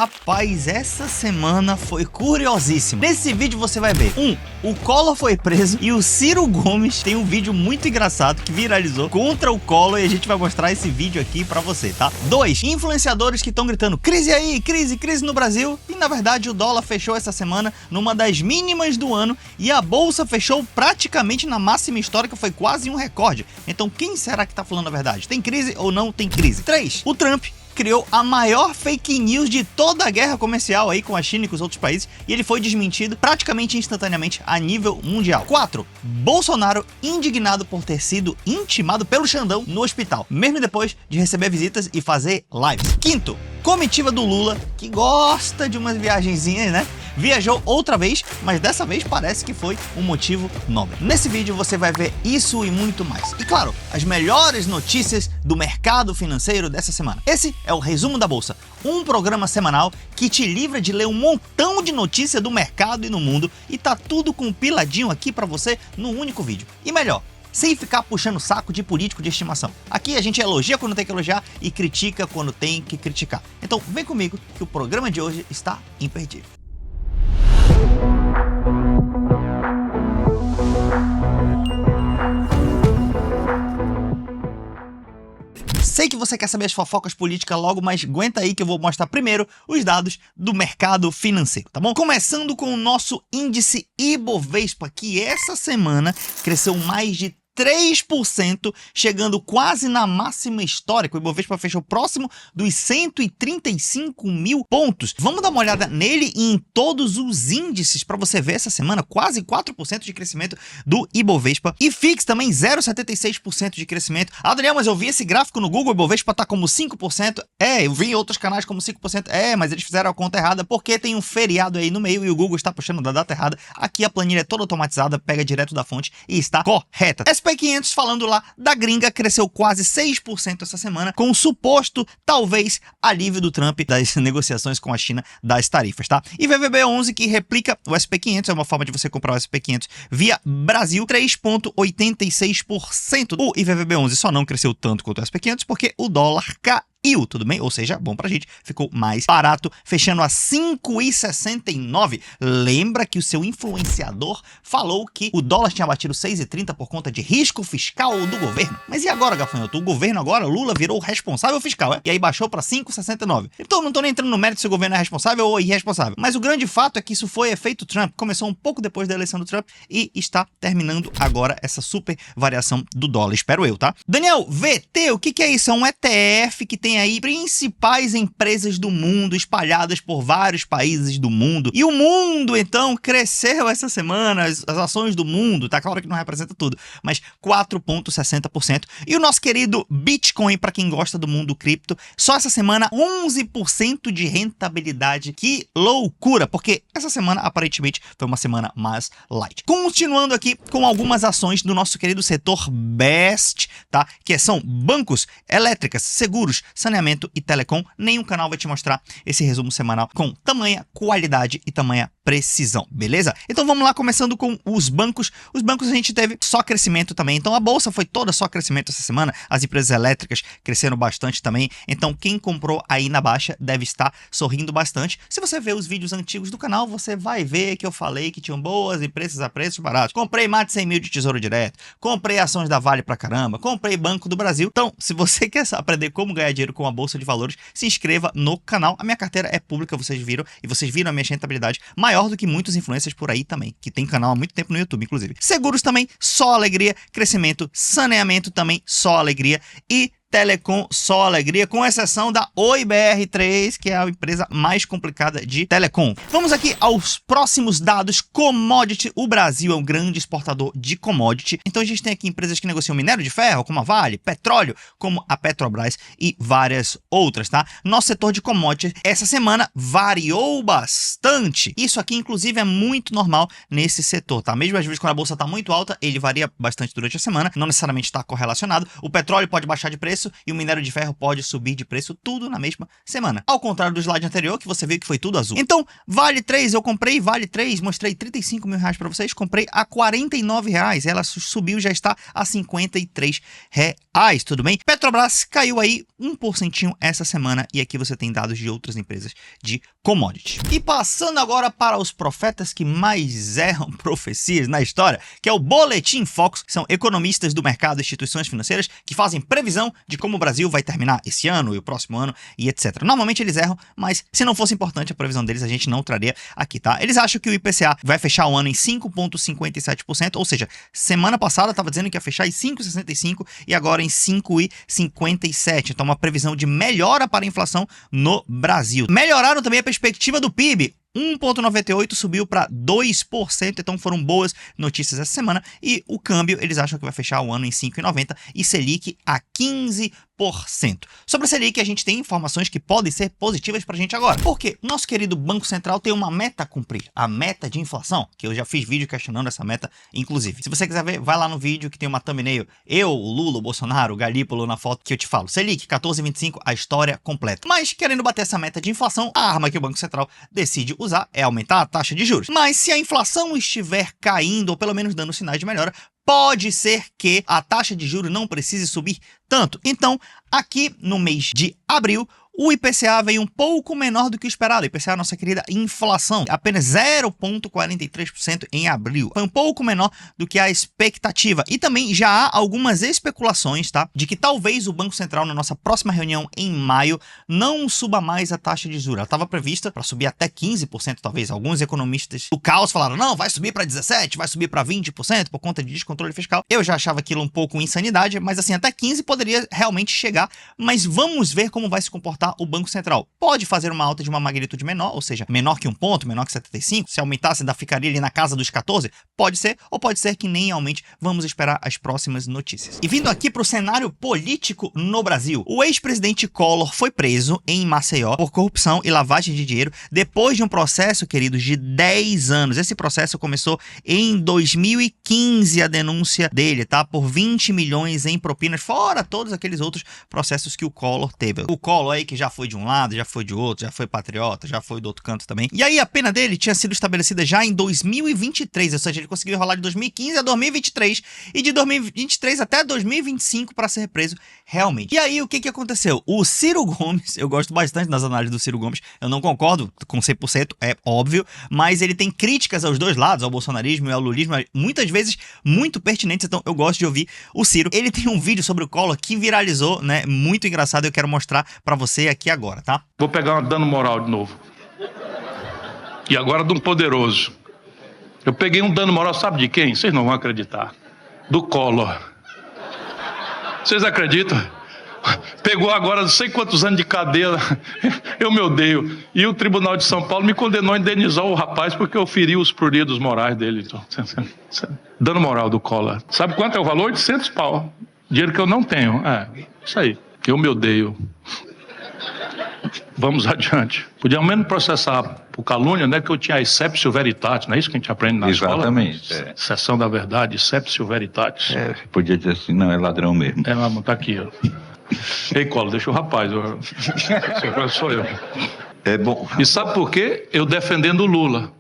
Rapaz, essa semana foi curiosíssima. Nesse vídeo você vai ver: o Collor foi preso e o Ciro Gomes tem um vídeo muito engraçado que viralizou contra o Collor e a gente vai mostrar esse vídeo aqui pra você, tá? 2, influenciadores que estão gritando crise aí, crise no Brasil, e na verdade o dólar fechou essa semana numa das mínimas do ano e a bolsa fechou praticamente na máxima histórica, foi quase um recorde. Então quem será que tá falando a verdade? Tem crise ou não tem crise? 3, o Trump criou a maior fake news de toda a guerra comercial aí com a China e com os outros países, e ele foi desmentido praticamente instantaneamente a nível mundial. 4, Bolsonaro indignado por ter sido intimado pelo Xandão no hospital, mesmo depois de receber visitas e fazer lives. 5, comitiva do Lula, que gosta de umas viagenzinhas, né? Viajou outra vez, mas dessa vez parece que foi um motivo nobre. Nesse vídeo você vai ver isso e muito mais. E claro, as melhores notícias do mercado financeiro dessa semana. Esse é o Resumo da Bolsa, um programa semanal que te livra de ler um montão de notícias do mercado e no mundo, e tá tudo compiladinho aqui pra você num único vídeo. E melhor, sem ficar puxando saco de político de estimação. Aqui a gente elogia quando tem que elogiar e critica quando tem que criticar. Então vem comigo que o programa de hoje está imperdível. Sei que você quer saber as fofocas políticas logo, mas aguenta aí que eu vou mostrar primeiro os dados do mercado financeiro, tá bom? Começando com o nosso índice Ibovespa, que essa semana cresceu mais de 3%, chegando quase na máxima histórica. O Ibovespa fechou próximo dos 135 mil pontos. Vamos dar uma olhada nele e em todos os índices para você ver essa semana quase 4% de crescimento do Ibovespa. E FIX também 0,76% de crescimento. Ah, Daniel, mas eu vi esse gráfico no Google, o Ibovespa tá como 5%. Eu vi em outros canais como 5%. Mas eles fizeram a conta errada porque tem um feriado aí no meio e o Google está puxando da data errada. Aqui a planilha é toda automatizada, pega direto da fonte e está correta. SP500, falando lá da gringa, cresceu quase 6% essa semana, com o suposto, talvez, alívio do Trump das negociações com a China das tarifas, tá? E VVB11, que replica o SP500, é uma forma de você comprar o SP500 via Brasil, 3,86%. O IVVB11 só não cresceu tanto quanto o SP500 porque o dólar caiu, tudo bem? Ou seja, bom pra gente, ficou mais barato, fechando a 5,69. Lembra que o seu influenciador falou que o dólar tinha batido 6,30 por conta de risco fiscal do governo. Mas e agora, gafanhoto? O governo agora, Lula, virou o responsável fiscal, E aí baixou pra 5,69. Então não tô nem entrando no mérito se o governo é responsável ou irresponsável. Mas o grande fato é que isso foi efeito Trump. Começou um pouco depois da eleição do Trump e está terminando agora essa super variação do dólar, espero eu, tá? Daniel, VT, o que é isso? É um ETF que tem aí principais empresas do mundo espalhadas por vários países do mundo. E o mundo, então, cresceu essa semana, as ações do mundo, tá claro que não representa tudo, mas 4,60%. E o nosso querido Bitcoin, para quem gosta do mundo cripto, só essa semana 11% de rentabilidade. Que loucura, porque essa semana aparentemente foi uma semana mais light. Continuando aqui com algumas ações do nosso querido setor Best, tá? Que são bancos, elétricas, seguros, saneamento e telecom. Nenhum canal vai te mostrar esse resumo semanal com tamanha qualidade e tamanha precisão, beleza? Então vamos lá, começando com os bancos. Os bancos a gente teve só crescimento também, então a bolsa foi toda só crescimento essa semana. As empresas elétricas cresceram bastante também, então quem comprou aí na baixa deve estar sorrindo bastante. Se você ver os vídeos antigos do canal, você vai ver que eu falei que tinham boas empresas a preços baratos. Comprei mais de 100 mil de Tesouro Direto, comprei ações da Vale pra caramba, comprei Banco do Brasil. Então, se você quer aprender como ganhar dinheiro com a Bolsa de Valores, se inscreva no canal. A minha carteira é pública, vocês viram, e vocês viram a minha rentabilidade maior do que muitos influencers por aí também, que tem canal há muito tempo no YouTube, inclusive. Seguros também, só alegria, crescimento, saneamento também, só alegria, e telecom, só alegria, com exceção da Oi BR3, que é a empresa mais complicada de telecom. Vamos aqui aos próximos dados. Commodity. O Brasil é um grande exportador de commodity. Então a gente tem aqui empresas que negociam minério de ferro, como a Vale, petróleo, como a Petrobras e várias outras, tá? Nosso setor de commodity essa semana variou bastante. Isso aqui, inclusive, é muito normal nesse setor, tá? Mesmo às vezes quando a bolsa tá muito alta, ele varia bastante durante a semana, não necessariamente está correlacionado. O petróleo pode baixar de preço, preço e o minério de ferro pode subir de preço tudo na mesma semana. Ao contrário do slide anterior, que você viu que foi tudo azul. Então, Vale 3, eu comprei Vale 3, mostrei 35 mil reais para vocês, comprei a 49 reais, ela subiu, já está a 53 reais, tudo bem? Petrobras caiu aí 1% essa semana e aqui você tem dados de outras empresas de commodities. E passando agora para os profetas que mais erram profecias na história, que é o Boletim Focus, que são economistas do mercado e instituições financeiras que fazem previsão de como o Brasil vai terminar esse ano e o próximo ano e etc. Normalmente eles erram, mas se não fosse importante a previsão deles, a gente não traria aqui, tá? Eles acham que o IPCA vai fechar o ano em 5,57%, ou seja, semana passada estava dizendo que ia fechar em 5,65% e agora em 5,57%. Então, uma previsão de melhora para a inflação no Brasil. Melhoraram também a perspectiva do PIB. 1,98 subiu para 2%, então foram boas notícias essa semana. E o câmbio, eles acham que vai fechar o ano em 5,90 e Selic a 15%. Sobre a Selic, a gente tem informações que podem ser positivas para a gente agora. Porque o nosso querido Banco Central tem uma meta a cumprir, a meta de inflação, que eu já fiz vídeo questionando essa meta, inclusive. Se você quiser ver, vai lá no vídeo que tem uma thumbnail. Eu, o Lula, o Bolsonaro, o Galípolo na foto que eu te falo. Selic, 14,25, a história completa. Mas, querendo bater essa meta de inflação, a arma que o Banco Central decide usar é aumentar a taxa de juros. Mas se a inflação estiver caindo, ou pelo menos dando sinais de melhora, pode ser que a taxa de juros não precise subir tanto. Então, aqui no mês de abril, o IPCA veio um pouco menor do que o esperado. O IPCA é a nossa querida inflação, apenas 0,43% em abril. Foi um pouco menor do que a expectativa. E também já há algumas especulações, tá? De que talvez o Banco Central, na nossa próxima reunião em maio, não suba mais a taxa de juros. Ela estava prevista para subir até 15%, talvez. Alguns economistas do caos falaram, não, vai subir para 17%, vai subir para 20% por conta de descontrole fiscal. Eu já achava aquilo um pouco insanidade, mas assim, até 15% poderia realmente chegar. Mas vamos ver como vai se comportar o Banco Central. Pode fazer uma alta de uma magnitude menor, ou seja, menor que 1 ponto, menor que 75. Se aumentasse, ainda ficaria ali na casa dos 14. Pode ser, ou pode ser que nem aumente. Vamos esperar as próximas notícias. E vindo aqui para o cenário político no Brasil, o ex-presidente Collor foi preso em Maceió por corrupção e lavagem de dinheiro depois de um processo, queridos, de 10 anos. Esse processo começou em 2015, a denúncia dele, tá? Por 20 milhões em propinas, fora todos aqueles outros processos que o Collor teve. O Collor aí que já foi de um lado, já foi de outro, já foi patriota, já foi do outro canto também. E aí a pena dele tinha sido estabelecida já em 2023, ou seja, ele conseguiu enrolar de 2015 a 2023 e de 2023 até 2025 para ser preso realmente. E aí o que aconteceu? O Ciro Gomes, eu gosto bastante das análises do Ciro Gomes, eu não concordo com 100%, é óbvio, mas ele tem críticas aos dois lados, ao bolsonarismo e ao lulismo, muitas vezes muito pertinentes, então eu gosto de ouvir o Ciro. Ele tem um vídeo sobre o Collor que viralizou, né, muito engraçado, eu quero mostrar para você aqui agora, tá? Vou pegar um dano moral de novo. E agora de um poderoso. Eu peguei um dano moral, sabe de quem? Vocês não vão acreditar. Do Collor. Vocês acreditam? Pegou agora não sei quantos anos de cadeia. Eu me odeio. E o Tribunal de São Paulo me condenou a indenizar o rapaz porque eu feri os pruridos morais dele. Então, dano moral do Collor. Sabe quanto é o valor? 800 pau. Dinheiro que eu não tenho. É, isso aí. Eu me odeio. Vamos adiante. Podia ao menos processar por calúnia, né? Que eu tinha exceptio veritatis, não é isso que a gente aprende na escola? Exatamente. Sessão da verdade, exceptio veritatis. Podia dizer assim, não, é ladrão mesmo. Mas tá aqui, ó. Ei, Collor, deixa o rapaz. Sou eu. É bom. E sabe por quê? Eu defendendo o Lula.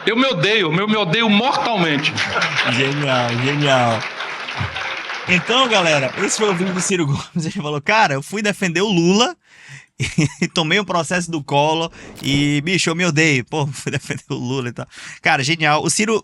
Eu me odeio mortalmente. Genial, genial. Então, galera, esse foi o vídeo do Ciro Gomes. Ele falou, cara, eu fui defender o Lula e tomei o processo do Collor e, bicho, eu me odeio. Pô, fui defender o Lula e tal. Cara, genial. O Ciro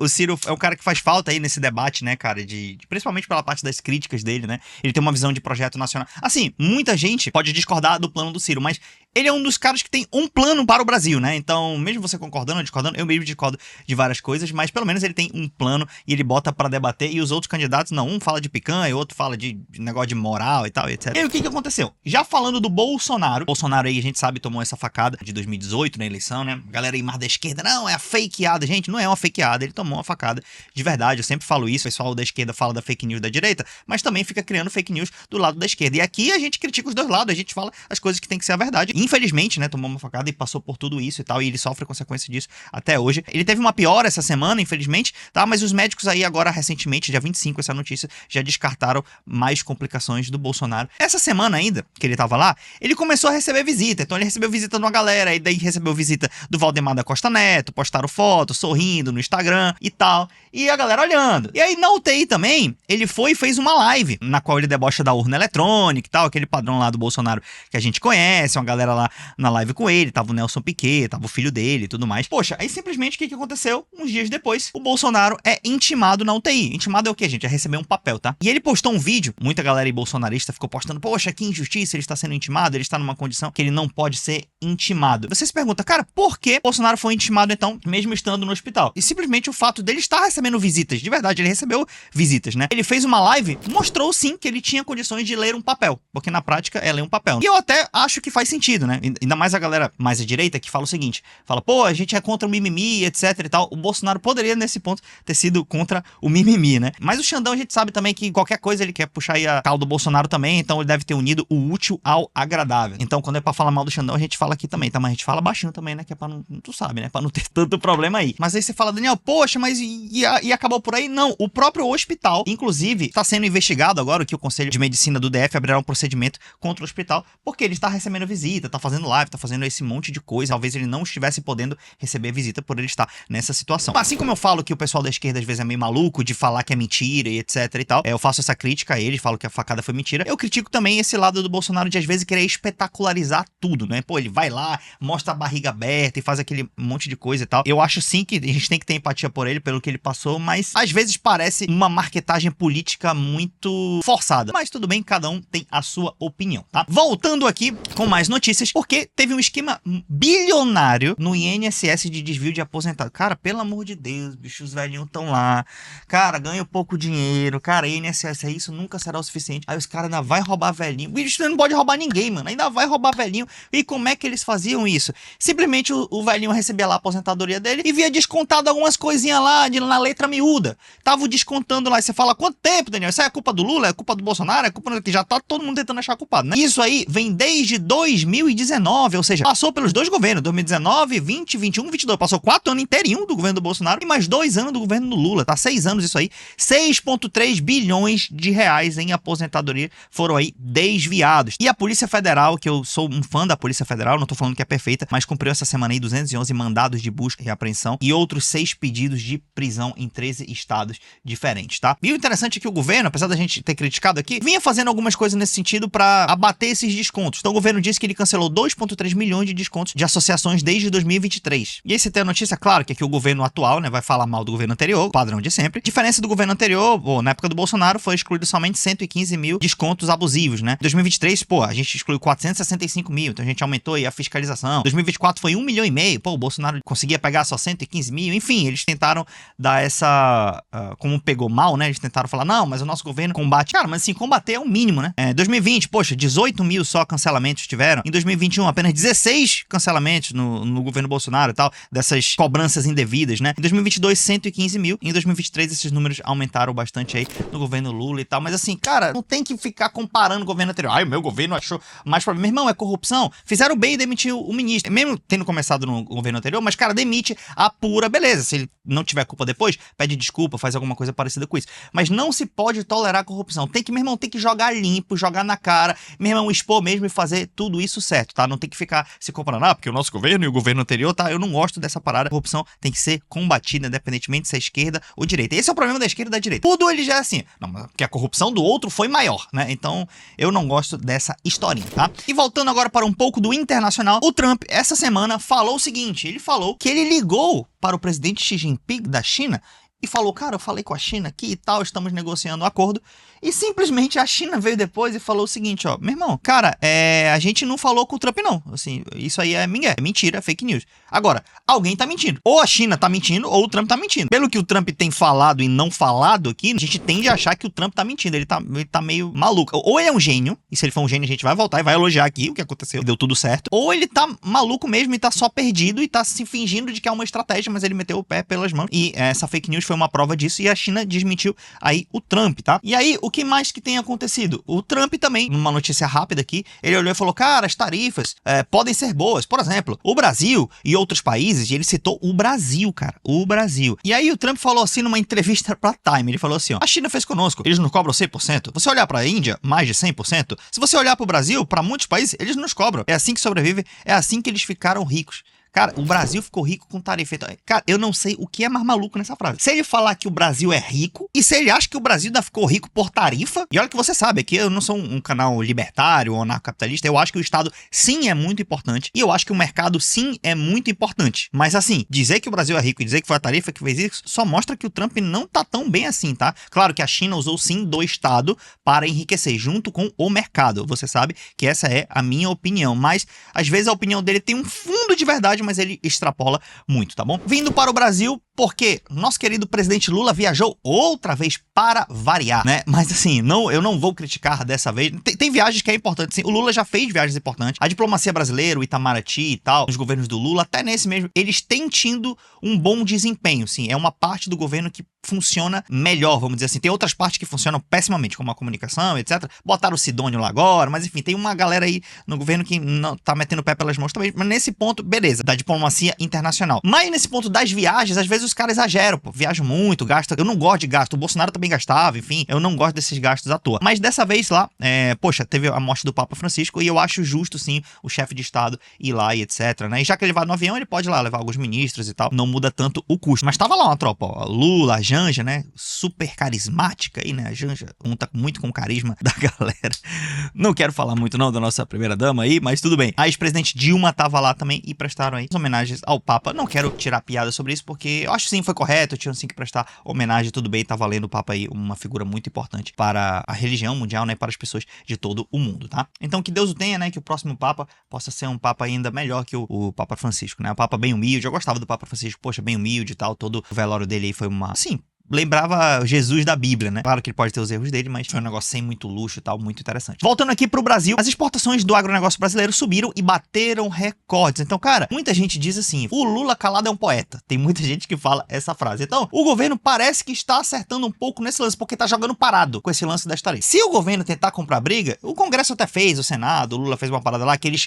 é um cara que faz falta aí nesse debate, né, cara, principalmente pela parte das críticas dele, né? Ele tem uma visão de projeto nacional. Assim, muita gente pode discordar do plano do Ciro, mas ele é um dos caras que tem um plano para o Brasil, né? Então, mesmo você concordando ou discordando, eu mesmo discordo de várias coisas, mas pelo menos ele tem um plano e ele bota para debater e os outros candidatos, não, um fala de picanha, o outro fala de negócio de moral e tal, etc. E aí, o que aconteceu? Já falando do Bolsonaro aí, a gente sabe, tomou essa facada de 2018 na eleição, né? A galera aí mais da esquerda, não, é a fakeada. Gente, não é uma fakeada, ele tomou uma facada de verdade. Eu sempre falo isso, o pessoal da esquerda fala da fake news da direita, mas também fica criando fake news do lado da esquerda. E aqui a gente critica os dois lados, a gente fala as coisas que tem que ser a verdade. infelizmente, né, tomou uma facada e passou por tudo isso e tal, e ele sofre consequência disso até hoje. Ele teve uma piora essa semana, infelizmente, tá? Mas os médicos aí agora, recentemente, dia 25, essa notícia, já descartaram mais complicações do Bolsonaro. Essa semana ainda, que ele tava lá, ele começou a receber visita. Então ele recebeu visita de uma galera, e daí recebeu visita do Valdemar da Costa Neto, postaram foto, sorrindo no Instagram e tal. E a galera olhando. E aí na UTI também, ele foi e fez uma live, na qual ele debocha da urna eletrônica e tal, aquele padrão lá do Bolsonaro que a gente conhece, uma galera lá na live com ele, tava o Nelson Piquet, tava o filho dele e tudo mais. Poxa, aí simplesmente o que aconteceu? Uns dias depois, o Bolsonaro é intimado na UTI. Intimado é o quê, gente? É receber um papel, tá? E ele postou um vídeo, muita galera aí bolsonarista ficou postando, poxa, que injustiça, ele está sendo intimado, ele está numa condição que ele não pode ser intimado. Você se pergunta, cara, por que Bolsonaro foi intimado então, mesmo estando no hospital? E simplesmente o fato dele estar recebendo visitas, de verdade, ele recebeu visitas, né? Ele fez uma live, mostrou sim que ele tinha condições de ler um papel, porque na prática é ler um papel. E eu até acho que faz sentido, né? Ainda mais a galera mais à direita que fala o seguinte, fala, pô, a gente é contra o mimimi, etc e tal. O Bolsonaro poderia, nesse ponto, ter sido contra o mimimi, né? Mas o Xandão, a gente sabe também que qualquer coisa ele quer puxar aí a tal do Bolsonaro também, então ele deve ter unido o útil ao agradável. Então, quando é pra falar mal do Xandão, a gente fala aqui também, tá? Mas a gente fala baixinho também, né? Que é pra não, tu sabe, né? Pra não ter tanto problema aí. Mas aí você fala, Daniel, poxa, mas e acabou por aí? Não, o próprio hospital, inclusive, tá sendo investigado agora, que o Conselho de Medicina do DF abrirá um procedimento contra o hospital, porque ele está recebendo visita, tá fazendo live, tá fazendo esse monte de coisa. Talvez ele não estivesse podendo receber visita por ele estar nessa situação. Assim como eu falo que o pessoal da esquerda às vezes é meio maluco de falar que é mentira e etc e tal, eu faço essa crítica a eles, falo que a facada foi mentira. Eu critico também esse lado do Bolsonaro de às vezes querer espetacularizar tudo, né? Pô, ele vai lá, mostra a barriga aberta e faz aquele monte de coisa e tal. Eu acho sim que a gente tem que ter empatia por ele, pelo que ele passou, mas às vezes parece uma marketagem política muito forçada. Mas tudo bem, cada um tem a sua opinião, tá? Voltando aqui com mais notícias, porque teve um esquema bilionário no INSS de desvio de aposentado. Cara, pelo amor de Deus, bicho, os velhinhos estão lá. Cara, ganham pouco dinheiro. Cara, INSS, isso nunca será o suficiente. Aí os caras ainda vai roubar velhinho. Bicho, não pode roubar ninguém, mano. Ainda vai roubar velhinho. E como é que eles faziam isso? Simplesmente o velhinho recebia lá a aposentadoria dele e via descontado algumas coisinhas lá na letra miúda. Tava descontando lá. E você fala, quanto tempo, Daniel? Isso aí é culpa do Lula? É culpa do Bolsonaro? É culpa que já tá todo mundo tentando achar culpado, né? Isso aí vem desde 2019, ou seja, passou pelos dois governos, 2019, 20, 21, 22. Passou 4 anos inteirinho do governo do Bolsonaro e mais 2 anos do governo do Lula. Tá 6 anos isso aí. 6,3 bilhões de reais em aposentadoria foram aí desviados. E a Polícia Federal, que eu sou um fã da Polícia Federal, não tô falando que é perfeita, mas cumpriu essa semana aí 211 mandados de busca e apreensão e outros 6 pedidos de prisão em 13 estados diferentes, tá? E o interessante é que o governo, apesar da gente ter criticado aqui, vinha fazendo algumas coisas nesse sentido para abater esses descontos. Então o governo disse que ele cancelou 2,3 milhões de descontos de associações desde 2023. E aí você tem a notícia, claro, que aqui o governo atual, né, vai falar mal do governo anterior, padrão de sempre. Diferença do governo anterior, na época do Bolsonaro, foi excluído somente 115 mil descontos abusivos, né? Em 2023, a gente excluiu 465 mil, então a gente aumentou aí a fiscalização. 2024 foi 1,5 milhão, o Bolsonaro conseguia pegar só 115 mil, enfim, eles tentaram dar essa, como pegou mal, né? Eles tentaram falar, não, mas o nosso governo combate. Cara, mas assim, combater é o mínimo, né? 2020, 18 mil só cancelamentos tiveram. Em 2021, apenas 16 cancelamentos no governo Bolsonaro e tal, dessas cobranças indevidas, né? Em 2022, 115 mil. Em 2023, esses números aumentaram bastante aí no governo Lula e tal. Mas assim, cara, não tem que ficar comparando o governo anterior. Ai, o meu governo achou mais problema. Meu irmão, é corrupção. Fizeram bem e demitiu o ministro. Mesmo tendo começado no governo anterior, mas, cara, demite a pura beleza. Se ele não tiver culpa depois, pede desculpa, faz alguma coisa parecida com isso. Mas não se pode tolerar a corrupção. Tem que, meu irmão, tem que jogar limpo, jogar na cara, meu irmão, expor mesmo e fazer tudo isso certo, tá? Não tem que ficar se comparando, porque o nosso governo e o governo anterior, tá? Eu não gosto dessa parada. A corrupção tem que ser combatida, independentemente se é esquerda ou direita. Esse é o problema da esquerda e da direita. Tudo ele já é assim, não, porque a corrupção do outro foi maior, né? Então, eu não gosto dessa historinha, tá? E voltando agora para um pouco do internacional, o Trump, essa semana, falou o seguinte, ele falou que ele ligou para o presidente Xi Jinping da China e falou, cara, eu falei com a China aqui e tal, estamos negociando um acordo. E simplesmente a China veio depois e falou o seguinte, ó, meu irmão, cara, a gente não falou com o Trump não, assim, isso aí é mentira, é fake news. Agora, alguém tá mentindo. Ou a China tá mentindo, ou o Trump tá mentindo. Pelo que o Trump tem falado e não falado aqui, a gente tende a achar que o Trump tá mentindo, ele tá meio maluco. Ou ele é um gênio, e se ele for um gênio a gente vai voltar e vai elogiar aqui o que aconteceu, deu tudo certo. Ou ele tá maluco mesmo e tá só perdido e tá se fingindo de que é uma estratégia, mas ele meteu o pé pelas mãos. E essa fake news foi uma prova disso e a China desmentiu aí o Trump, tá? E aí, o que mais que tem acontecido? O Trump também, numa notícia rápida aqui, ele olhou e falou, cara, as tarifas podem ser boas. Por exemplo, o Brasil e outros países, e ele citou o Brasil, cara, o Brasil. E aí o Trump falou assim numa entrevista pra Time, ele falou assim, ó, a China fez conosco, eles nos cobram 100%. Você olhar pra Índia, mais de 100%. Se você olhar pro Brasil, pra muitos países, eles nos cobram. É assim que sobrevivem, é assim que eles ficaram ricos. Cara, o Brasil ficou rico com tarifa. Então, cara, eu não sei o que é mais maluco nessa frase. Se ele falar que o Brasil é rico, e se ele acha que o Brasil ainda ficou rico por tarifa, e olha que você sabe, aqui eu não sou um canal libertário ou anarcocapitalista, eu acho que o Estado sim é muito importante, e eu acho que o mercado sim é muito importante. Mas assim, dizer que o Brasil é rico e dizer que foi a tarifa que fez isso, só mostra que o Trump não tá tão bem assim, tá? Claro que a China usou sim do Estado para enriquecer, junto com o mercado. Você sabe que essa é a minha opinião, mas às vezes a opinião dele tem um fundo de verdade, mas ele extrapola muito, tá bom? Vindo para o Brasil, porque nosso querido presidente Lula viajou outra vez para variar, né? Mas assim, eu não vou criticar dessa vez. Tem viagens que é importante, sim. O Lula já fez viagens importantes. A diplomacia brasileira, o Itamaraty e tal, os governos do Lula, até nesse mesmo, eles têm tido um bom desempenho, sim. É uma parte do governo que funciona melhor, vamos dizer assim. Tem outras partes que funcionam pessimamente, como a comunicação, etc. Botaram o Sidônio lá agora, mas enfim, tem uma galera aí no governo que não tá metendo o pé pelas mãos também. Mas nesse ponto, beleza, da diplomacia internacional. Mas nesse ponto das viagens, às vezes os caras exageram, pô. Viajam muito, gastam. Eu não gosto de gasto. O Bolsonaro também gastava, enfim. Eu não gosto desses gastos à toa. Mas dessa vez lá, poxa, teve a morte do Papa Francisco e eu acho justo, sim, o chefe de Estado ir lá e etc, né? E já que ele vai no avião, ele pode ir lá levar alguns ministros e tal. Não muda tanto o custo. Mas tava lá uma tropa, ó. Lula, a Janja, né? Super carismática aí, né? A Janja conta muito com o carisma da galera. Não quero falar muito não da nossa primeira dama aí, mas tudo bem. A ex-presidente Dilma tava lá também e prestaram aí as homenagens ao Papa. Não quero tirar piada sobre isso, porque eu acho sim, foi correto, tinham sim que prestar homenagem, tudo bem, tá valendo o Papa aí, uma figura muito importante para a religião mundial, né? Para as pessoas de todo o mundo, tá? Então que Deus o tenha, né? Que o próximo Papa possa ser um Papa ainda melhor que o Papa Francisco, né? O Papa bem humilde, eu gostava do Papa Francisco, poxa, bem humilde e tal, todo o velório dele aí foi uma... Sim, lembrava Jesus da Bíblia, né? Claro que ele pode ter os erros dele, mas foi um negócio sem muito luxo e tal, muito interessante. Voltando aqui pro Brasil, as exportações do agronegócio brasileiro subiram e bateram recordes. Então, cara, muita gente diz assim, o Lula calado é um poeta. Tem muita gente que fala essa frase. Então, o governo parece que está acertando um pouco nesse lance, porque tá jogando parado com esse lance das tarifas. Se o governo tentar comprar briga, o Congresso até fez, o Senado, o Lula fez uma parada lá, que eles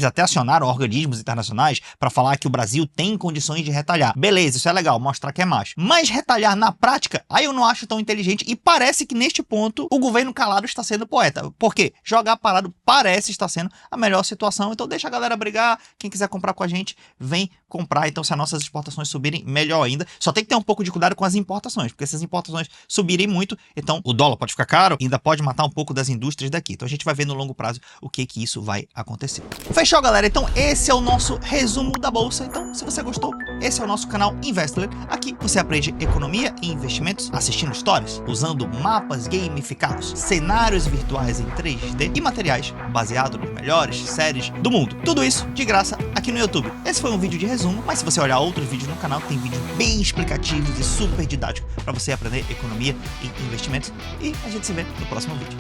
até acionaram organismos internacionais para falar que o Brasil tem condições de retalhar. Beleza, isso é legal, mostrar que é macho. Mas retalhar na prática, aí eu não acho tão inteligente e parece que neste ponto o governo calado está sendo poeta. Por quê? Jogar parado parece estar sendo a melhor situação, então deixa a galera brigar, quem quiser comprar com a gente, vem comprar, então se as nossas exportações subirem, melhor ainda. Só tem que ter um pouco de cuidado com as importações, porque se as importações subirem muito, então o dólar pode ficar caro e ainda pode matar um pouco das indústrias daqui. Então a gente vai ver no longo prazo o que isso vai acontecer. Fechou, galera? Então esse é o nosso resumo da bolsa. Então se você gostou, esse é o nosso canal Investor. Aqui você aprende economia e investimentos, assistindo stories, usando mapas gamificados, cenários virtuais em 3D e materiais baseados nas melhores séries do mundo. Tudo isso de graça aqui no YouTube. Esse foi um vídeo de resumo, mas se você olhar outros vídeos no canal, tem vídeos bem explicativos e super didáticos para você aprender economia e investimentos. E a gente se vê no próximo vídeo.